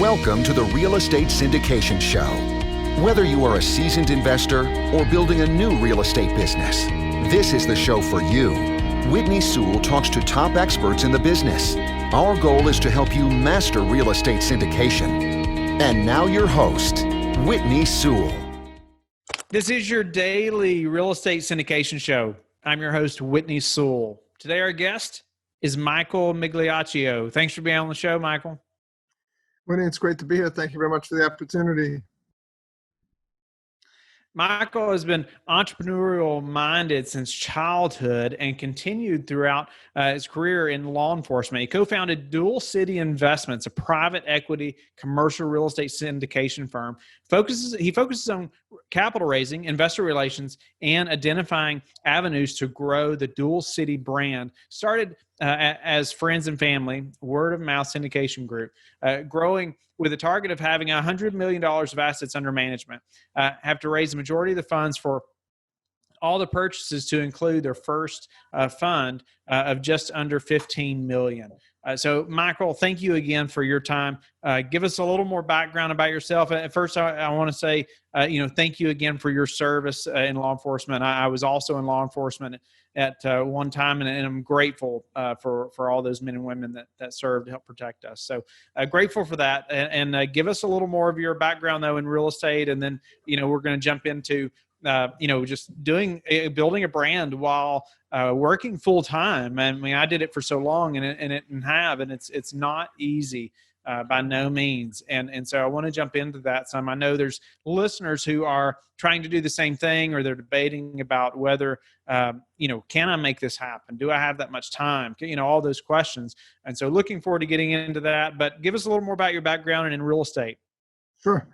Welcome to the Real Estate Syndication Show. Whether you are a seasoned investor or building a new real estate business, this is the show for you. Whitney Sewell talks to top experts in the business. Our goal is to help you master real estate syndication. And now your host, Whitney Sewell. This is your daily real estate syndication show. I'm your host, Whitney Sewell. Today our guest is Michaal Migliaccio. Thanks for being on the show, Michaal. Whitney, it's great to be here. Thank you very much for the opportunity. Michaal has been entrepreneurial minded since childhood and continued throughout his career in law enforcement. He co-founded Dual City Investments, a private equity commercial real estate syndication firm. He focuses on capital raising, investor relations, and identifying avenues to grow the Dual City brand. Started as friends and family, word of mouth syndication group, growing with a target of having $100 million of assets under management. Have to raise the majority of the funds for all the purchases to include their first fund of just under $15 million. So, Michaal, thank you again for your time. Give us a little more background about yourself. At first, I want to say, thank you again for your service in law enforcement. I was also in law enforcement at one time, and I'm grateful for all those men and women that served to help protect us. So grateful for that. And give us a little more of your background, though, in real estate. And then, we're going to jump into just building a brand while working full time. I mean, I did it for so long, and it's not easy by no means. And so I want to jump into that some. I know there's listeners who are trying to do the same thing, or they're debating about whether, can I make this happen? Do I have that much time? All those questions. And so looking forward to getting into that, but give us a little more about your background and in real estate. Sure.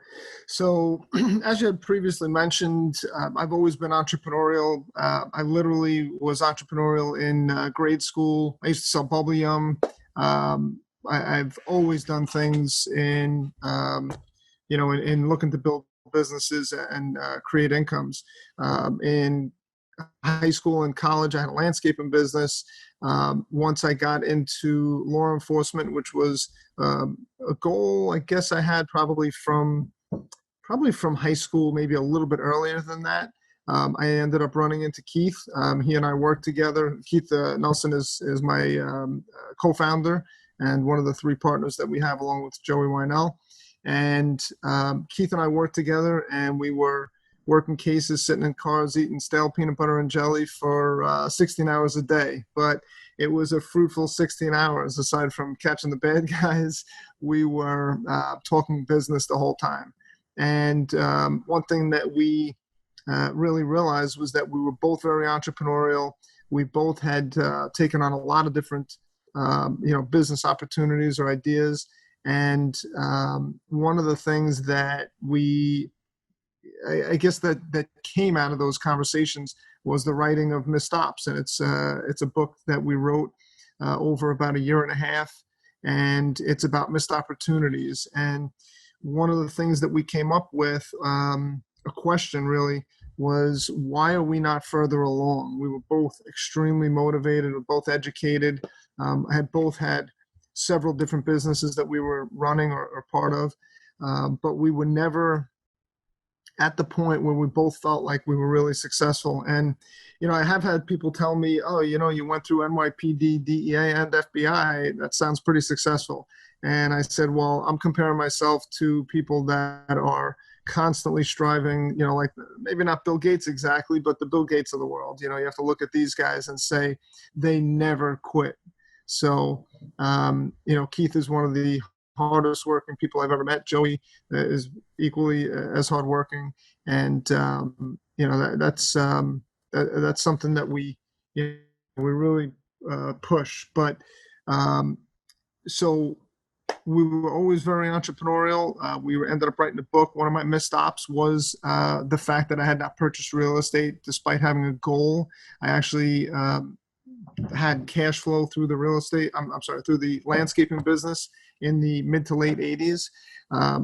So as you had previously mentioned, I've always been entrepreneurial. I literally was entrepreneurial in grade school. I used to sell bubble gum. I've always done things in looking to build businesses and create incomes. In high school and college, I had a landscaping business. Once I got into law enforcement, which was a goal, I guess I had probably from high school, maybe a little bit earlier than that. I ended up running into Keith. He and I worked together. Keith Nelson is my co-founder and one of the three partners that we have, along with Joey Wynell. And Keith and I worked together, and we were working cases, sitting in cars, eating stale peanut butter and jelly for 16 hours a day. But it was a fruitful 16 hours. Aside from catching the bad guys, we were talking business the whole time. And one thing that we really realized was that we were both very entrepreneurial. We both had taken on a lot of different business opportunities or ideas. And one of the things that I guess that came out of those conversations was the writing of Missed Ops. And it's a book that we wrote over about a year and a half, and it's about missed opportunities. And one of the things that we came up with, a question really, was why are we not further along? We were both extremely motivated, we were both educated, had both had several different businesses that we were running or part of, but we were never at the point where we both felt like we were really successful. And, I have had people tell me, oh, you went through NYPD, DEA, and FBI. That sounds pretty successful. And I said, well, I'm comparing myself to people that are constantly striving, like maybe not Bill Gates exactly, but the Bill Gates of the world. You have to look at these guys and say they never quit. So, Keith is one of the hardest working people I've ever met. Joey is equally as hardworking, and that's something that we really push. But so we were always very entrepreneurial. We ended up writing a book. One of my missed ops was the fact that I had not purchased real estate despite having a goal. I actually had cash flow through the through the landscaping business in the mid to late 80s.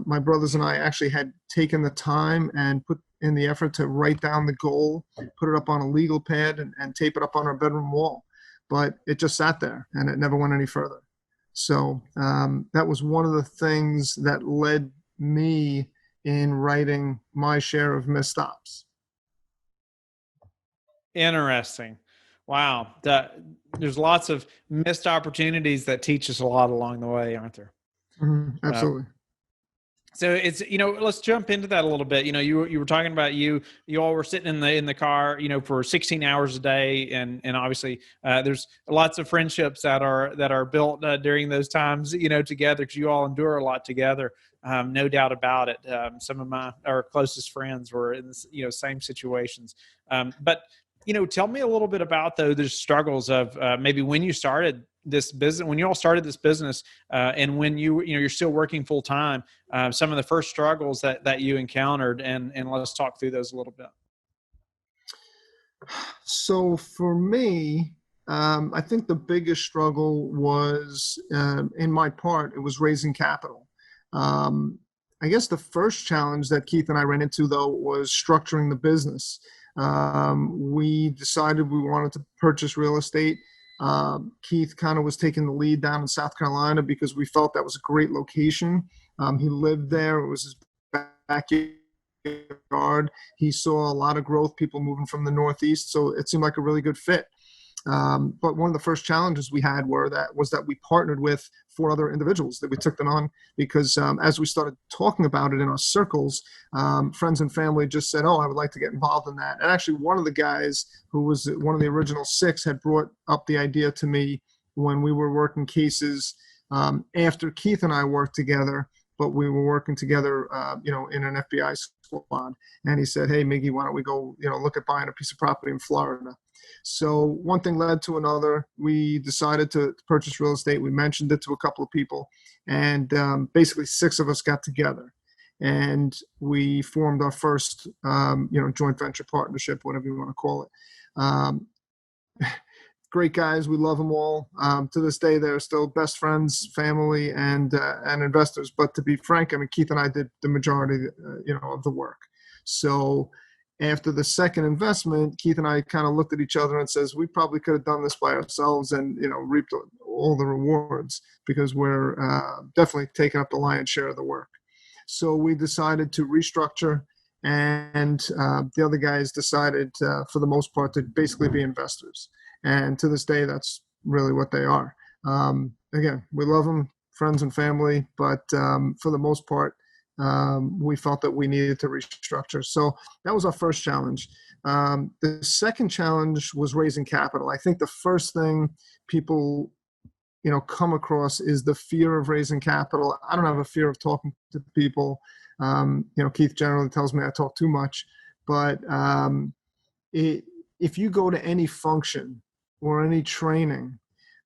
My brothers and I actually had taken the time and put in the effort to write down the goal, put it up on a legal pad, and tape it up on our bedroom wall. But it just sat there, and it never went any further. So that was one of the things that led me in writing my share of misstops. Interesting. Wow. There's lots of missed opportunities that teach us a lot along the way, aren't there? Absolutely. So it's, let's jump into that a little bit. You were talking about you all were sitting in the car, for 16 hours a day, and obviously there's lots of friendships that are built during those times, together, because you all endure a lot together. No doubt about it. Some of our closest friends were in this, same situations. But tell me a little bit about those struggles of maybe when you started this business, when you all started this business, and when you're still working full time, some of the first struggles that you encountered, and let's talk through those a little bit. So for me, I think the biggest struggle was, in my part, it was raising capital. I guess the first challenge that Keith and I ran into, though, was structuring the business. We decided we wanted to purchase real estate. Keith kind of was taking the lead down in South Carolina because we felt that was a great location. He lived there. It was his backyard. He saw a lot of growth, people moving from the Northeast. So it seemed like a really good fit. But one of the first challenges we had was that we partnered with 4 other individuals, that we took them on because as we started talking about it in our circles, friends and family just said, "Oh, I would like to get involved in that." And actually, one of the guys who was one of the original 6 had brought up the idea to me when we were working cases after Keith and I worked together, but we were working together, in an FBI squad. And he said, "Hey, Miggy, why don't we go, look at buying a piece of property in Florida?" So one thing led to another. We decided to purchase real estate. We mentioned it to a couple of people, and basically 6 of us got together, and we formed our first, joint venture partnership, whatever you want to call it. Great guys. We love them all. To this day, they're still best friends, family, and investors. But to be frank, I mean, Keith and I did the majority, of the work. So after the second investment, Keith and I kind of looked at each other and says, we probably could have done this by ourselves and, reaped all the rewards because we're definitely taking up the lion's share of the work. So we decided to restructure, and the other guys decided, for the most part, to basically be investors. And to this day, that's really what they are. Again, we love them, friends and family, but for the most part, we felt that we needed to restructure. So that was our first challenge. The second challenge was raising capital. I think the first thing people, come across is the fear of raising capital. I don't have a fear of talking to people. Keith generally tells me I talk too much, but if you go to any function or any training,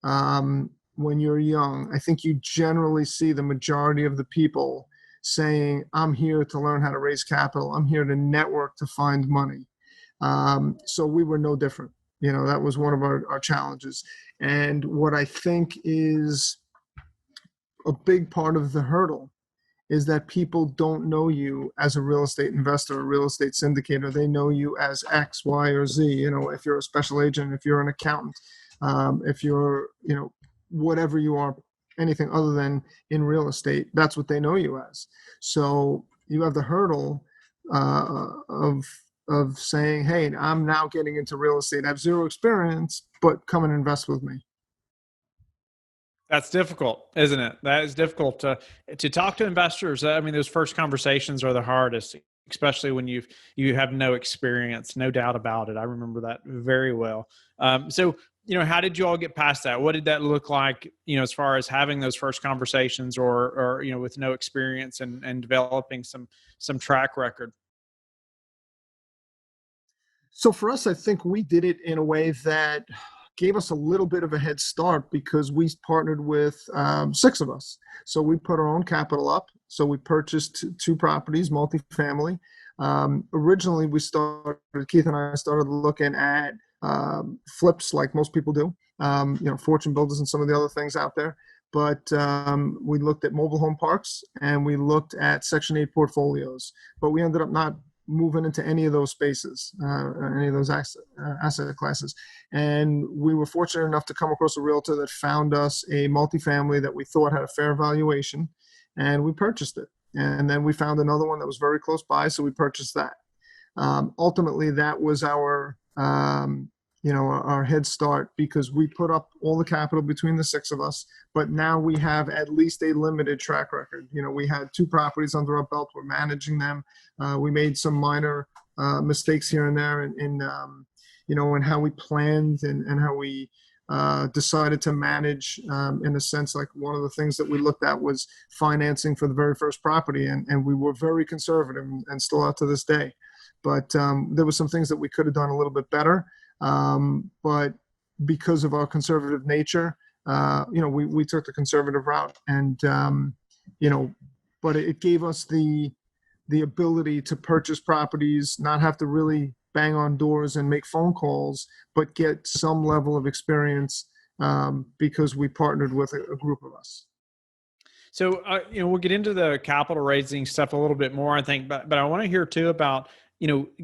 when you're young, I think you generally see the majority of the people saying, "I'm here to learn how to raise capital. I'm here to network to find money." So we were no different. That was one of our challenges. And what I think is a big part of the hurdle is that people don't know you as a real estate investor, a real estate syndicator. They know you as X, Y, or Z. If you're a special agent, if you're an accountant, if you're, whatever you are, anything other than in real estate, that's what they know you as. So you have the hurdle of saying, "Hey, I'm now getting into real estate. I have 0 experience, but come and invest with me." That's difficult, isn't it? That is difficult to talk to investors. I mean, those first conversations are the hardest, especially when you have no experience, no doubt about it. I remember that very well. So, how did you all get past that? What did that look like, as far as having those first conversations or with no experience and developing some track record? So for us, I think we did it in a way that gave us a little bit of a head start because we partnered with 6 of us. So we put our own capital up. So we purchased 2 properties, multifamily. Originally, Keith and I started looking at flips like most people do, fortune builders and some of the other things out there. But we looked at mobile home parks and we looked at Section 8 portfolios. But we ended up not moving into any of those spaces, any of those asset classes. And we were fortunate enough to come across a realtor that found us a multifamily that we thought had a fair valuation, and we purchased it. And then we found another one that was very close by, so we purchased that. Ultimately, that was our our head start, because we put up all the capital between the six of us, but now we have at least a limited track record. We had 2 properties under our belt. We're managing them. We made some minor mistakes here and there in how we planned and how we decided to manage, in a sense. Like, one of the things that we looked at was financing for the very first property, and we were very conservative, and still are to this day. But there were some things that we could have done a little bit better. But because of our conservative nature, we took the conservative route, and but it gave us the ability to purchase properties, not have to really bang on doors and make phone calls, but get some level of experience, because we partnered with a group of us. So, we'll get into the capital raising stuff a little bit more, I think, but I want to hear too about,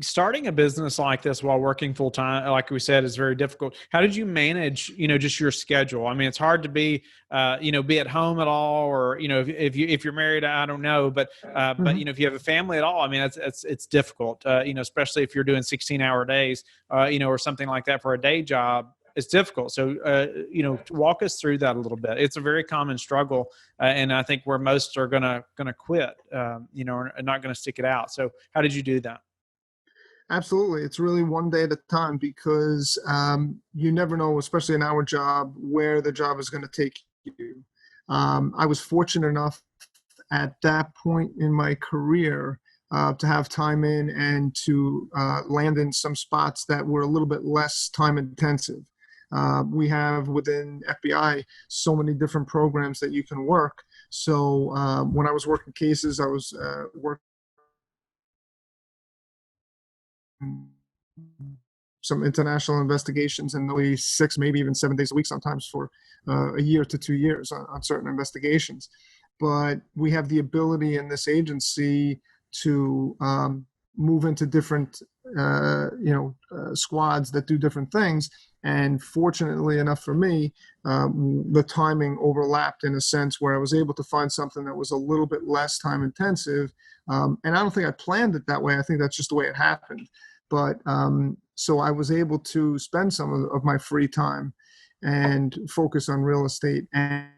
starting a business like this while working full time, like we said, is very difficult. How did you manage, just your schedule? I mean, it's hard to be at home at all, or, if you're married, I don't know, but if you have a family at all, I mean, it's difficult, especially if you're doing 16-hour days, or something like that for a day job. It's difficult. So, walk us through that a little bit. It's a very common struggle. And I think where most are going to quit, or not going to stick it out. So how did you do that? Absolutely. It's really one day at a time, because you never know, especially in our job, where the job is going to take you. I was fortunate enough at that point in my career to have time in and to land in some spots that were a little bit less time intensive. We have within FBI so many different programs that you can work. So when I was working cases, I was working some international investigations, and only 6, maybe even 7 days a week, sometimes for a year to 2 years on certain investigations. But we have the ability in this agency to move into different squads that do different things. And fortunately enough for me, the timing overlapped in a sense where I was able to find something that was a little bit less time intensive. And I don't think I planned it that way. I think that's just the way it happened. But so I was able to spend some of my free time and focus on real estate. And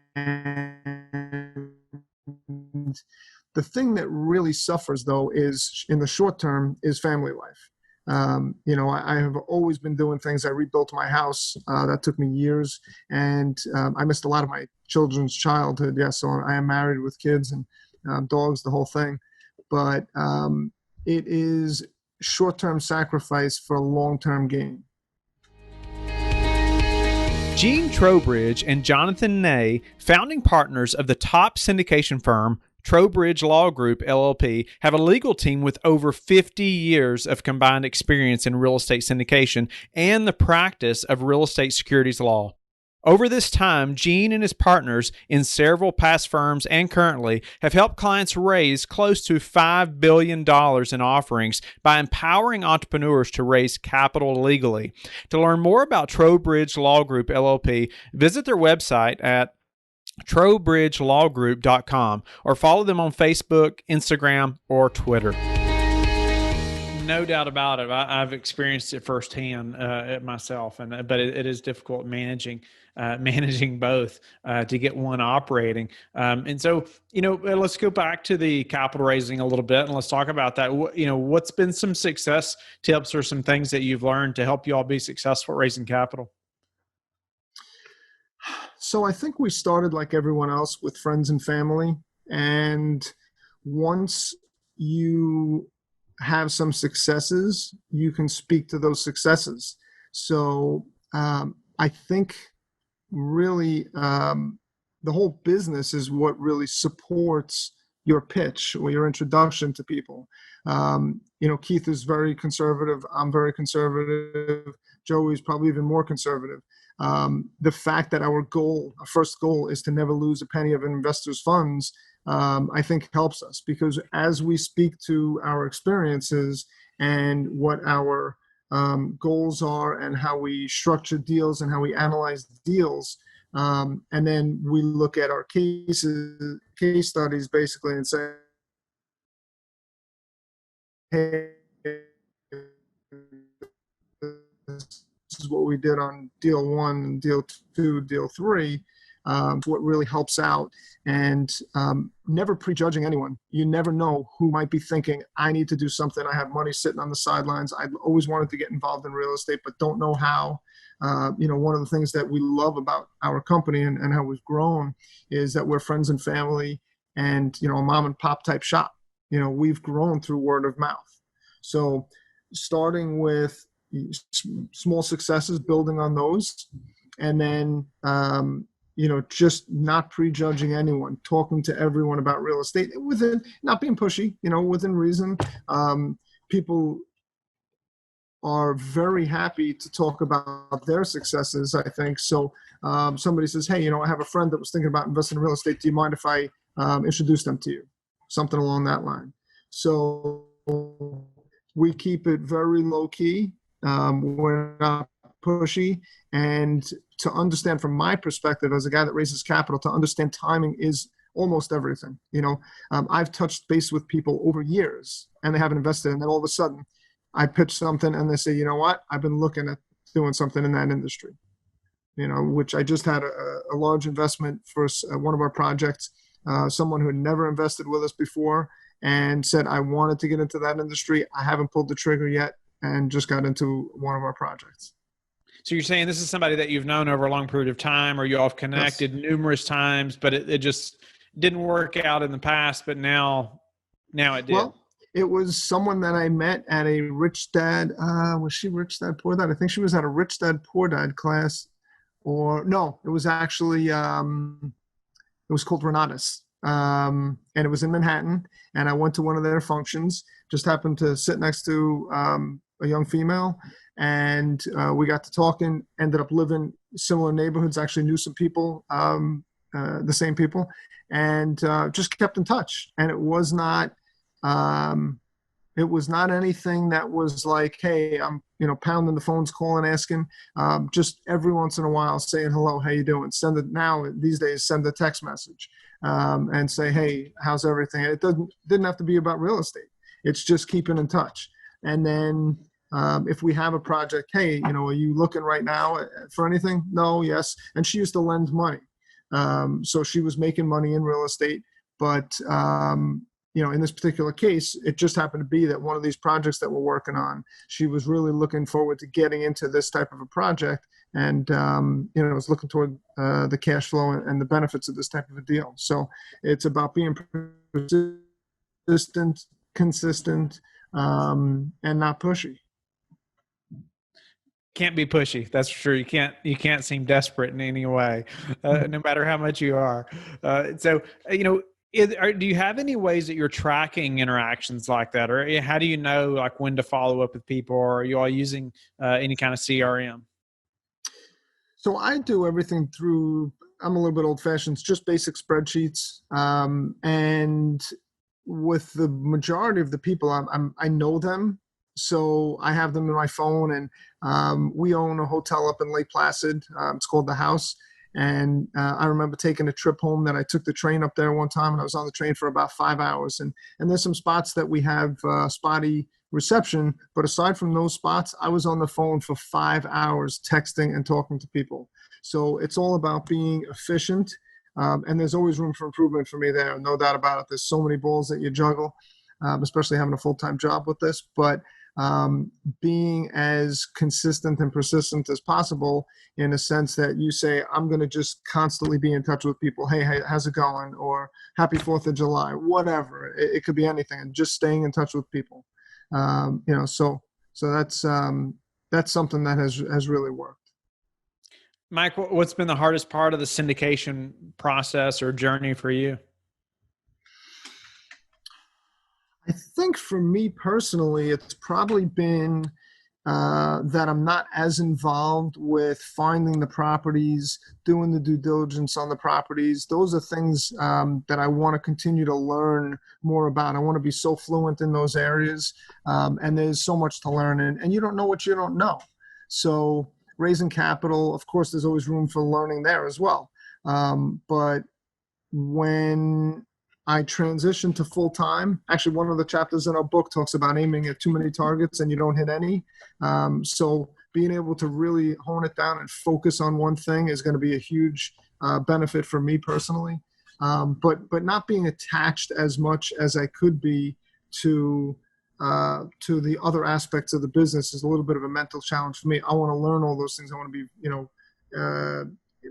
the thing that really suffers, though, is in the short term is family life. I have always been doing things. I rebuilt my house. That took me years, and I missed a lot of my children's childhood. Yes, so I am married with kids and dogs, the whole thing. But it is short-term sacrifice for long-term gain. Gene Trowbridge and Jonathan Ney, founding partners of the top syndication firm Trowbridge Law Group, LLP, have a legal team with over 50 years of combined experience in real estate syndication and the practice of real estate securities law. Over this time, Gene and his partners in several past firms and currently have helped clients raise close to $5 billion in offerings by empowering entrepreneurs to raise capital legally. To learn more about Trowbridge Law Group, LLP, visit their website at trowbridgelawgroup.com or follow them on Facebook, Instagram, or Twitter. No doubt about it. I've experienced it firsthand myself, but it is difficult managing both to get one operating. And so, let's go back to the capital raising a little bit, and let's talk about that. What's been some success tips or some things that you've learned to help you all be successful raising capital? So I think we started like everyone else with friends and family. And once you have some successes, you can speak to those successes. So I think really the whole business is what really supports your pitch or your introduction to people. Keith is very conservative. I'm very conservative. Joey's probably even more conservative. The fact that our first goal is to never lose a penny of investors' funds I think helps us, because as we speak to our experiences and what our goals are and how we structure deals and how we analyze deals, and then we look at our case studies basically and say, hey, this is what we did on deal 1 and deal 2, deal 3, what really helps out. And never prejudging anyone. You never know who might be thinking, I need to do something. I have money sitting on the sidelines. I've always wanted to get involved in real estate, but don't know how. One of the things that we love about our company and how we've grown is that we're friends and family and, a mom and pop type shop. We've grown through word of mouth. So starting with small successes, building on those, and then, just not prejudging anyone, talking to everyone about real estate within, not being pushy, within reason. People are very happy to talk about their successes, I think. So somebody says, hey, I have a friend that was thinking about investing in real estate. Do you mind if I introduce them to you? Something along that line. So we keep it very low key. We're not pushy. And to understand from my perspective as a guy that raises capital, to understand timing is almost everything. I've touched base with people over years and they haven't invested. And then all of a sudden I pitch something and they say, you know what, I've been looking at doing something in that industry, which I just had a large investment for one of our projects. Someone who had never invested with us before and said, I wanted to get into that industry. I haven't pulled the trigger yet and just got into one of our projects. So you're saying this is somebody that you've known over a long period of time, or you all have connected numerous times, but it just didn't work out in the past, but now it did. Well, it was someone that I met at a Rich Dad. Was she Rich Dad, Poor Dad? I think she was at a Rich Dad, Poor Dad class. Or no, it was actually, it was called Renatus. And it was in Manhattan. And I went to one of their functions, just happened to sit next to a young female. And we got to talking, ended up living similar neighborhoods, actually knew some people, the same people, and just kept in touch. And it was not anything that was like, hey, I'm, pounding the phones, calling, asking, just every once in a while saying, hello, how you doing? These days, send a text message and say, hey, how's everything? It didn't have to be about real estate. It's just keeping in touch. And then, if we have a project, hey, are you looking right now for anything? No, yes. And she used to lend money. So she was making money in real estate. But, in this particular case, it just happened to be that one of these projects that we're working on, she was really looking forward to getting into this type of a project and, was looking toward the cash flow and the benefits of this type of a deal. So it's about being persistent, consistent, and not pushy. Can't be pushy. That's for sure. You can't seem desperate in any way, no matter how much you are. Do you have any ways that you're tracking interactions like that, or how do you know like when to follow up with people, or are you all using any kind of CRM? So I do everything through, I'm a little bit old fashioned, it's just basic spreadsheets. And with the majority of the people, I know them. So I have them in my phone, and we own a hotel up in Lake Placid. It's called The House. And I remember taking a trip home that I took the train up there one time, and I was on the train for about 5 hours. And there's some spots that we have spotty reception. But aside from those spots, I was on the phone for 5 hours texting and talking to people. So it's all about being efficient. And there's always room for improvement for me there. No doubt about it. There's so many balls that you juggle, especially having a full-time job with this. But being as consistent and persistent as possible, in a sense that you say, I'm going to just constantly be in touch with people. Hey, how's it going? Or happy 4th of July, whatever. It could be anything, and just staying in touch with people. So that's something that has really worked. Mike, what's been the hardest part of the syndication process or journey for you? I think for me personally, it's probably been that I'm not as involved with finding the properties, doing the due diligence on the properties. Those are things that I want to continue to learn more about. I want to be so fluent in those areas, and there's so much to learn, and you don't know what you don't know. So raising capital, of course, there's always room for learning there as well. But when I transitioned to full time, actually, one of the chapters in our book talks about aiming at too many targets and you don't hit any. So being able to really hone it down and focus on one thing is going to be a huge benefit for me personally. But not being attached as much as I could be to the other aspects of the business is a little bit of a mental challenge for me. I want to learn all those things. I want to be,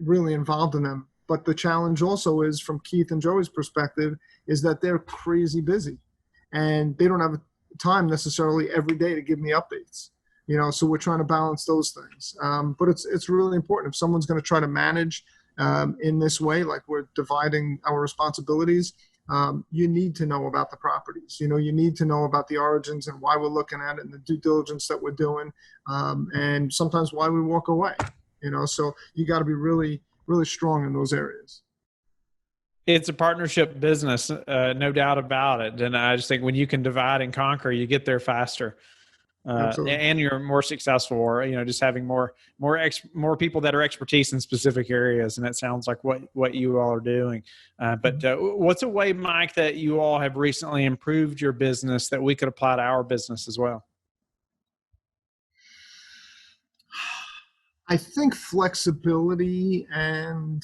really involved in them. But the challenge also is, from Keith and Joey's perspective, is that they're crazy busy and they don't have time necessarily every day to give me updates. So we're trying to balance those things. But it's really important. If someone's going to try to manage in this way, like we're dividing our responsibilities, you need to know about the properties. You need to know about the origins and why we're looking at it and the due diligence that we're doing, and sometimes why we walk away. So you got to be really strong in those areas. It's a partnership business, no doubt about it. And I just think when you can divide and conquer, you get there faster, and you're more successful, or, just having more people that are expertise in specific areas. And that sounds like what you all are doing. But what's a way, Mike, that you all have recently improved your business that we could apply to our business as well? I think flexibility and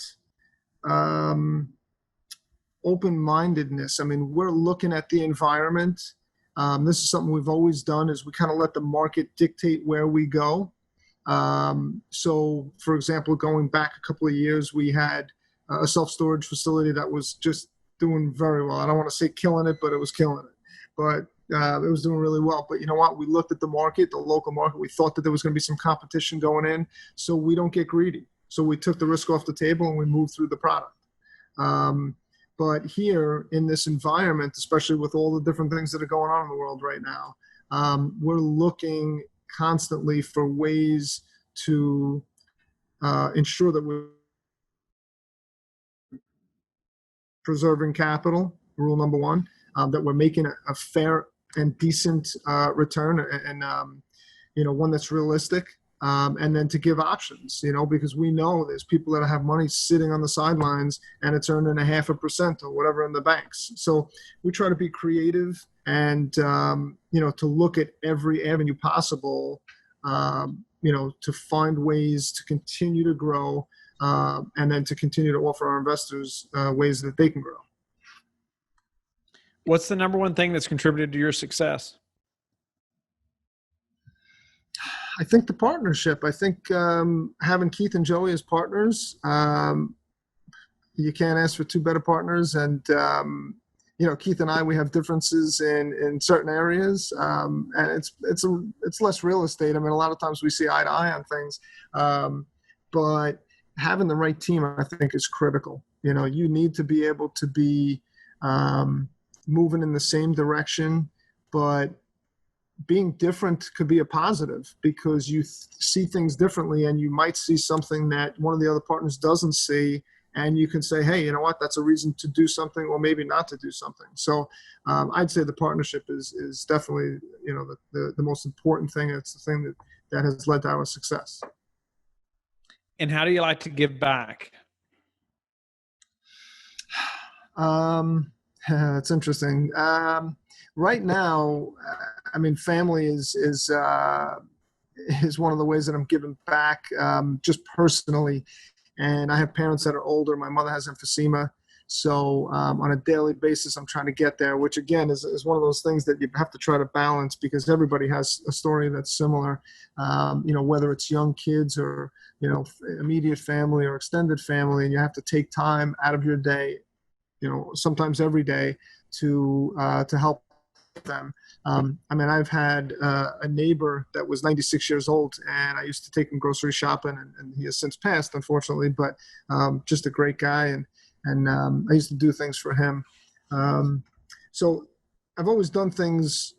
open-mindedness. I mean, we're looking at the environment. This is something we've always done, is we kind of let the market dictate where we go. So, for example, going back a couple of years, we had a self-storage facility that was just doing very well. I don't want to say killing it, but it was killing it. But it was doing really well. But you know what? We looked at the market, the local market. We thought that there was going to be some competition going in, so we don't get greedy. So we took the risk off the table and we moved through the product. But here in this environment, especially with all the different things that are going on in the world right now, we're looking constantly for ways to ensure that we're preserving capital, rule number one, that we're making a fair and decent return, and one that's realistic, and then to give options, because we know there's people that have money sitting on the sidelines and it's earning 0.5% or whatever in the banks. So we try to be creative and to look at every avenue possible, to find ways to continue to grow, and then to continue to offer our investors ways that they can grow. What's the number one thing that's contributed to your success? I think the partnership. I think having Keith and Joey as partners, you can't ask for two better partners. And Keith and I, we have differences in certain areas, and it's less real estate. I mean, a lot of times we see eye to eye on things, but having the right team, I think, is critical. You need to be able to be moving in the same direction, but being different could be a positive, because you see things differently and you might see something that one of the other partners doesn't see, and you can say, hey, you know what, that's a reason to do something, or maybe not to do something. So I'd say the partnership is definitely the most important thing. It's the thing that has led to our success. And how do you like to give back? That's interesting. Right now, I mean, family is one of the ways that I'm giving back, just personally. And I have parents that are older. My mother has emphysema. So on a daily basis, I'm trying to get there, which again is one of those things that you have to try to balance, because everybody has a story that's similar, whether it's young kids or, immediate family or extended family, and you have to take time out of your day, sometimes every day, to help them. I mean, I've had a neighbor that was 96 years old, and I used to take him grocery shopping, and he has since passed, unfortunately, but just a great guy, and I used to do things for him. So I've always done things,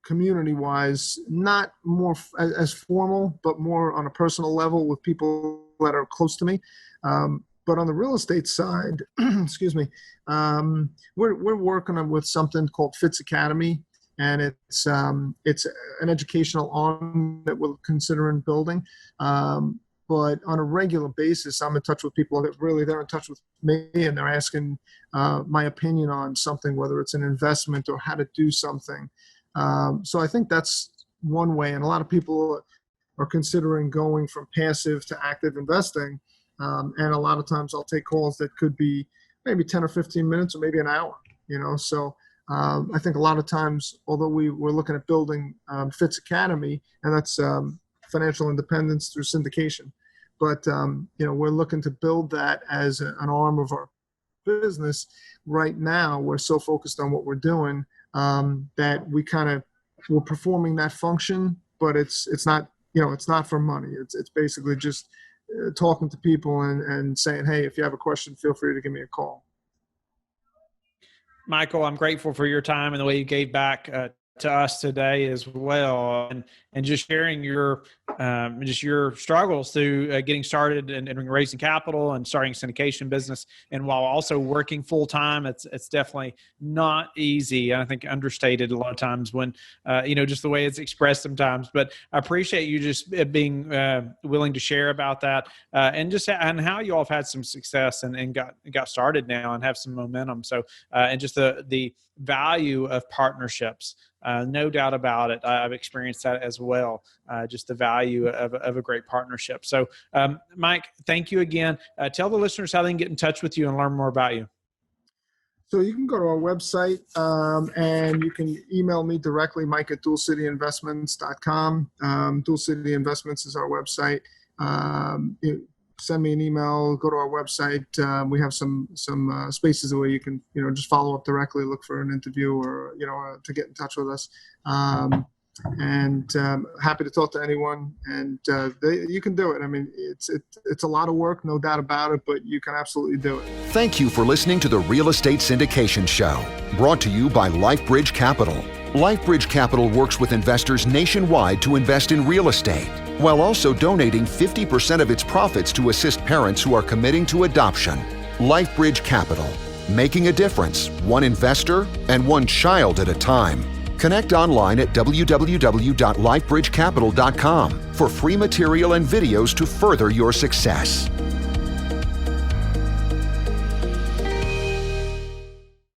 community-wise, not more as formal, but more on a personal level with people that are close to me. But on the real estate side, excuse me, we're working with something called Fitz Academy, and it's an educational arm that we're considering building. But on a regular basis, I'm in touch with people that really, they're in touch with me, and they're asking my opinion on something, whether it's an investment or how to do something. So I think that's one way. And a lot of people are considering going from passive to active investing. And a lot of times I'll take calls that could be maybe 10 or 15 minutes or maybe an hour, So I think a lot of times, although we're looking at building Fitz Academy, and that's financial independence through syndication, but we're looking to build that as an arm of our business. Right now, we're so focused on what we're doing that we're performing that function, but it's not it's not for money. It's basically just talking to people and saying, hey, if you have a question, feel free to give me a call. Michaal, I'm grateful for your time and the way you gave back to us today as well, and just sharing your struggles through getting started and raising capital and starting a syndication business, and while also working full time. It's definitely not easy. I think understated a lot of times when just the way it's expressed sometimes. But I appreciate you just being willing to share about that and how you all have had some success and got started now and have some momentum. So and just the value of partnerships. No doubt about it. I've experienced that as well. Just the value of a great partnership. So, Mike, thank you again. Tell the listeners how they can get in touch with you and learn more about you. So you can go to our website and you can email me directly, Mike at dualcityinvestments.com. Dual City Investments is our website. Send me an email, go to our website. We have some spaces where you can, just follow up directly, look for an interview or, to get in touch with us. And happy to talk to anyone, and you can do it. I mean, it's a lot of work, no doubt about it, but you can absolutely do it. Thank you for listening to the Real Estate Syndication Show, brought to you by LifeBridge Capital. LifeBridge Capital works with investors nationwide to invest in real estate, while also donating 50% of its profits to assist parents who are committing to adoption. LifeBridge Capital, making a difference, one investor and one child at a time. Connect online at www.lifebridgecapital.com for free material and videos to further your success.